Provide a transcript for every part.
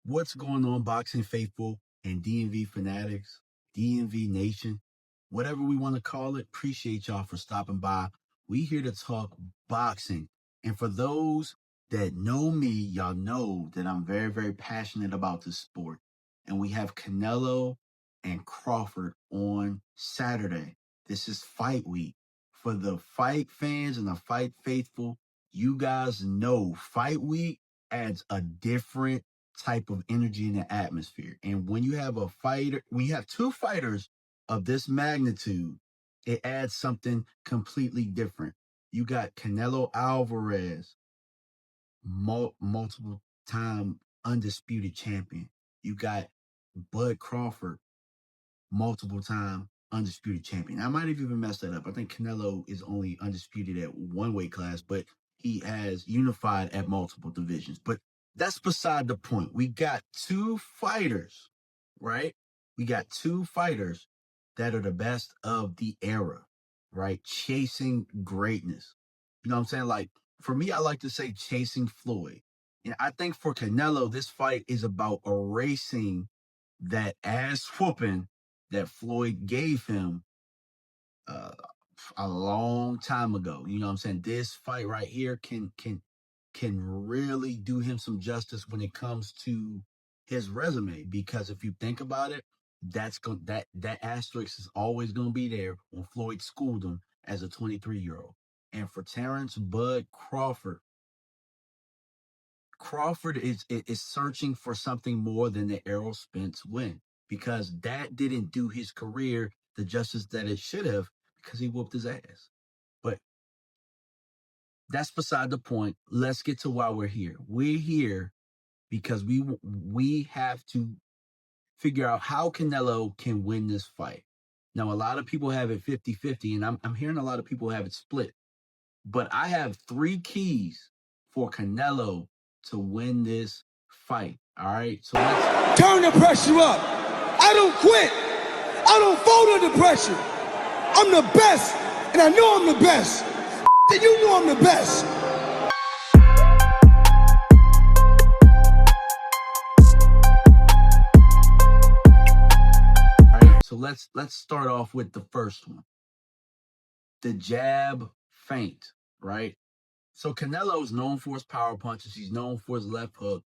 What's going on, boxing faithful and DMV fanatics, DMV nation, whatever we want to call it? Appreciate y'all for stopping by. We here to talk boxing. And for those that know me, y'all know that I'm very, very passionate about this sport. And we have Canelo and Crawford on Saturday. This is fight week. For the fight fans and the fight faithful, you guys know fight week adds a different type of energy in the atmosphere. And when you have a fighter, when you have two fighters of this magnitude, it adds something completely different. You got Canelo Álvarez, multiple time undisputed champion. You got Bud Crawford, multiple time undisputed champion. I might have even messed that up. I think Canelo is only undisputed at one weight class, but he has unified at multiple divisions. But that's beside the point. We got two fighters, right? We got two fighters that are the best of the era, right? Chasing greatness. You know what I'm saying? Like, for me, I like to say chasing Floyd. And I think for Canelo, this fight is about erasing that ass whooping that Floyd gave him uh, a long time ago. You know what I'm saying? This fight right here can really do him some justice when it comes to his resume, because if you think about it, that asterisk is always going to be there when Floyd schooled him as a 23-year-old. And for Terence Bud Crawford, Crawford is searching for something more than the Errol Spence win, because that didn't do his career the justice that it should have, because he whooped his ass. But that's beside the point. Let's get to why we're here. We're here because we have to figure out how Canelo can win this fight. Now, a lot of people have it 50-50, and I'm hearing a lot of people have it split. But I have three keys for Canelo to win this fight. All right. So let's turn the pressure up. I don't quit. I don't fold under pressure. I'm the best, and I know I'm the best. And you know I'm the best. All right. So let's start off with the first one. The jab feint, right? So Canelo is known for his power punches. He's known for his left hook.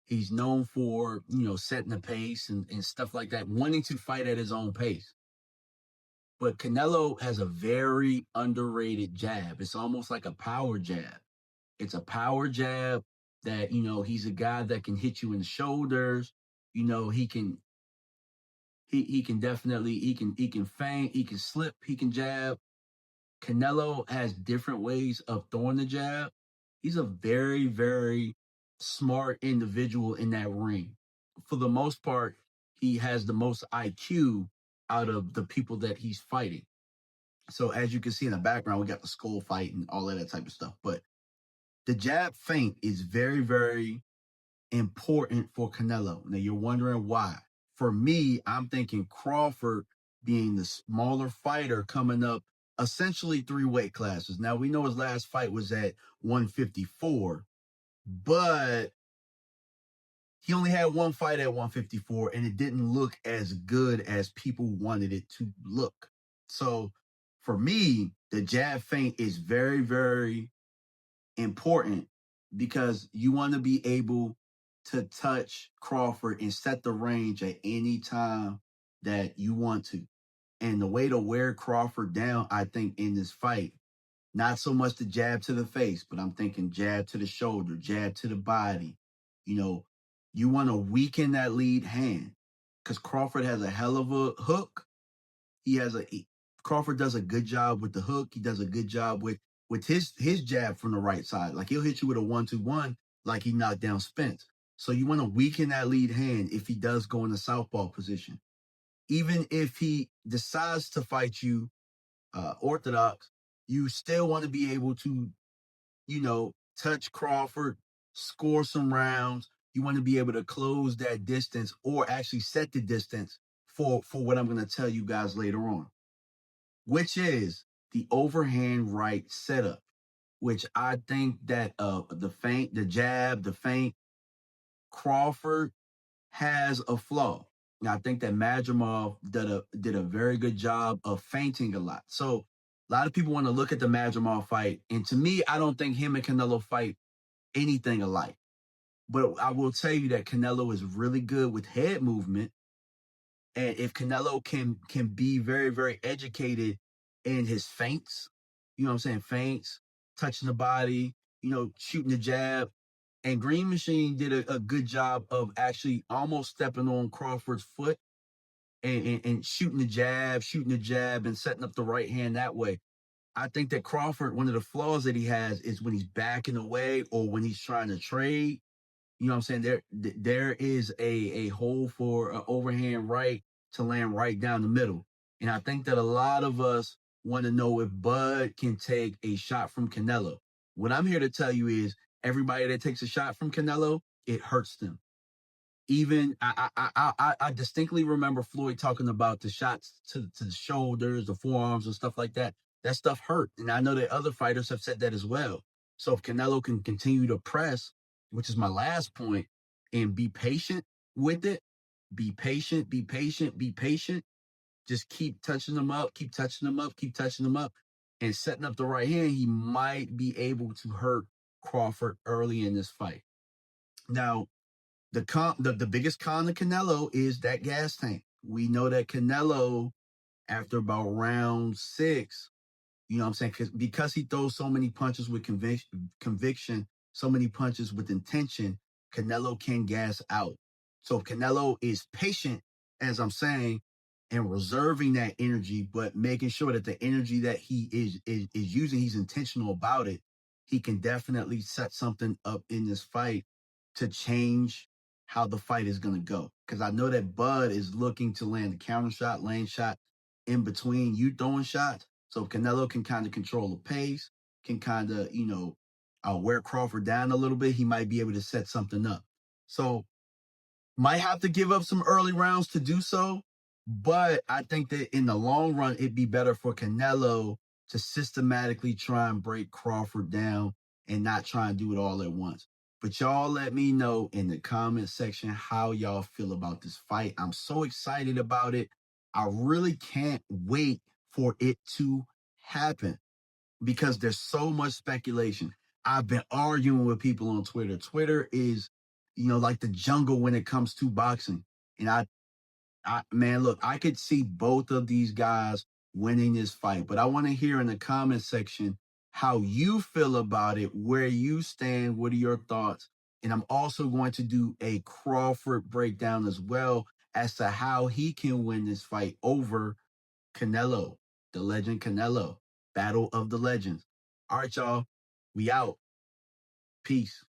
He's known for, setting the pace and stuff like that, wanting to fight at his own pace. But Canelo has a very underrated jab. It's almost like a power jab. It's a power jab that, he's a guy that can hit you in the shoulders. He can definitely, he can feint, he can slip, he can jab. Canelo has different ways of throwing the jab. He's a very, very smart individual in that ring. For the most part, he has the most IQ out of the people that he's fighting. So as you can see in the background, we got the skull fight and all of that type of stuff. But the jab feint is very, very important for Canelo. Now you're wondering why. For me, I'm thinking Crawford, being the smaller fighter coming up, essentially 3 weight classes. Now we know his last fight was at 154, but he only had one fight at 154, and it didn't look as good as people wanted it to look. So for me, the jab feint is very, very important, because you want to be able to touch Crawford and set the range at any time that you want to. And the way to wear Crawford down, I think, in this fight, not so much the jab to the face, but I'm thinking jab to the shoulder, jab to the body. You want to weaken that lead hand, because Crawford has a hell of a hook. Crawford does a good job with the hook. He does a good job with his jab from the right side. Like, he'll hit you with a 1-2-1 like he knocked down Spence. So you want to weaken that lead hand if he does go in the southpaw position. Even if he decides to fight you orthodox, you still want to be able to, touch Crawford, score some rounds. You want to be able to close that distance, or actually set the distance for what I'm going to tell you guys later on, which is the overhand right setup, which I think that the feint, the jab, the feint, Crawford has a flaw. And I think that Madrimov did a very good job of feinting a lot. So a lot of people want to look at the Madrimov fight, and to me, I don't think him and Canelo fight anything alike. But I will tell you that Canelo is really good with head movement, and if Canelo can be very, very educated in his feints, you know what I'm saying, feints, touching the body, shooting the jab. And Green Machine did a good job of actually almost stepping on Crawford's foot and shooting the jab, and setting up the right hand that way. I think that Crawford, one of the flaws that he has is when he's backing away or when he's trying to trade. You know what I'm saying? There is a hole for an overhand right to land right down the middle. And I think that a lot of us want to know if Bud can take a shot from Canelo. What I'm here to tell you is everybody that takes a shot from Canelo, it hurts them. Even I distinctly remember Floyd talking about the shots to the shoulders, the forearms, and stuff like that. That stuff hurt, and I know that other fighters have said that as well. So if Canelo can continue to press, which is my last point, and be patient with it, be patient, be patient, be patient. Just keep touching them up, keep touching them up, keep touching them up, and setting up the right hand. He might be able to hurt Crawford early in this fight. Now, the biggest con of Canelo is that gas tank. We know that Canelo, after about round 6, you know what I'm saying, because he throws so many punches with conviction, so many punches with intention, Canelo can gas out. So if Canelo is patient, as I'm saying, and reserving that energy, but making sure that the energy that he is using, he's intentional about it, he can definitely set something up in this fight to change how the fight is going to go. Because I know that Bud is looking to land a counter shot, lane shot in between you throwing shots. So if Canelo can kind of control the pace, can kind of, wear Crawford down a little bit, he might be able to set something up. So might have to give up some early rounds to do so. But I think that in the long run, it'd be better for Canelo to systematically try and break Crawford down and not try and do it all at once. But y'all let me know in the comment section how y'all feel about this fight. I'm so excited about it. I really can't wait for it to happen because there's so much speculation. I've been arguing with people on Twitter. Twitter is, like the jungle when it comes to boxing. And man, look, I could see both of these guys winning this fight, but I want to hear in the comment section how you feel about it, where you stand, what are your thoughts? And I'm also going to do a Crawford breakdown as well as to how he can win this fight over Canelo, the legend Canelo, battle of the legends. All right, y'all, we out. Peace.